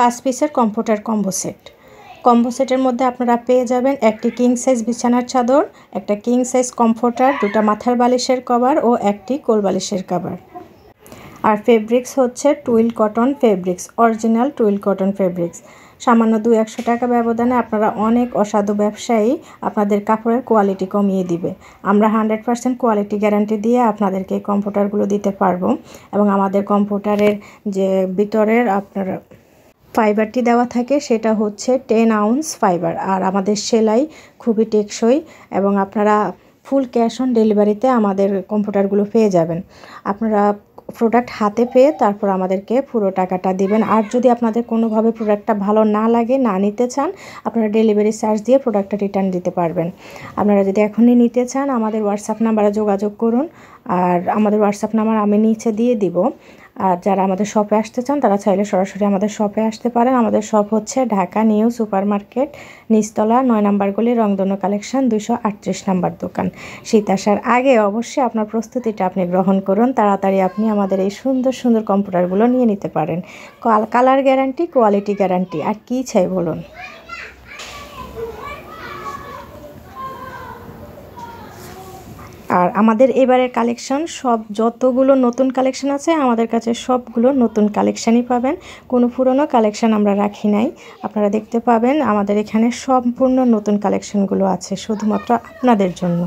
5 পিসের comforter combo set. Combo সেটের মধ্যে আপনারা পেয়ে যাবেন একটি কিং সাইজ বিছানার চাদর, একটা কিং সাইজ কমফোর্টার, 2টা মাথার বালিশের কভার ও একটি কোল বালিশের কভার। আর ফেব্রিক্স হচ্ছে twill cotton fabrics, original twill cotton fabrics. সামান্য 200-100 টাকা ব্যবধানে আপনারা অনেক অসাধু ব্যবসায়ী আপনাদের কাপড়ের কোয়ালিটি কমিয়ে দিবে। আমরা 100% কোয়ালিটি গ্যারান্টি দিয়ে আপনাদেরকে এই কমফোর্টারগুলো দিতে পারবো। এবং আমাদের কমফোর্টারের যে ভিতরের আপনারা ফাইবারটি দেওয়া থাকে সেটা হচ্ছে 10 আউন্স ফাইবার। আর আমাদের সেলাই খুবই টেকসই এবং আপনারা ফুল ক্যাশ অন ডেলিভারিতে আমাদের কমফোর্টারগুলো পেয়ে যাবেন। আপনারা প্রোডাক্ট হাতে পেয়ে তারপর আমাদেরকে পুরো টাকাটা দিবেন। আর যদি আপনাদের কোনোভাবে প্রোডাক্টটা ভালো না লাগে, না নিতে চান, আপনারা ডেলিভারি চার্জ দিয়ে প্রোডাক্টটা রিটার্ন দিতে পারবেন। আপনারা যদি এখনই নিতে চান আমাদের হোয়াটসঅ্যাপ নাম্বারে যোগাযোগ করুন। আর আমাদের হোয়াটসঅ্যাপ নাম্বার আমি নিচে দিয়ে দিব। আর যারা আমাদের শপে আসতে চান তারা চাইলে সরাসরি আমাদের শপে আসতে পারেন। আমাদের শপ হচ্ছে ঢাকা নিউ সুপার মার্কেট, নিচতলা 9 নম্বর গলি, রংধনু কালেকশন, 238 নম্বর দোকান। শীত আসার আগে অবশ্যই আপনার প্রস্তুতিটা আপনি গ্রহণ করুন। তাড়াতাড়ি আপনি আমাদের এই সুন্দর সুন্দর কম্পিউটারগুলো নিয়ে নিতে পারেন। কালার গ্যারান্টি, কোয়ালিটি গ্যারান্টি, আর কী চাই বলুন। আর আমাদের এবারের কালেকশন সব যতগুলো নতুন কালেকশন আছে আমাদের কাছে সবগুলো নতুন কালেকশানই পাবেন। কোনো পুরনো কালেকশন আমরা রাখি নাই। আপনারা দেখতে পাবেন আমাদের এখানে সম্পূর্ণ নতুন কালেকশনগুলো আছে শুধুমাত্র আপনাদের জন্য।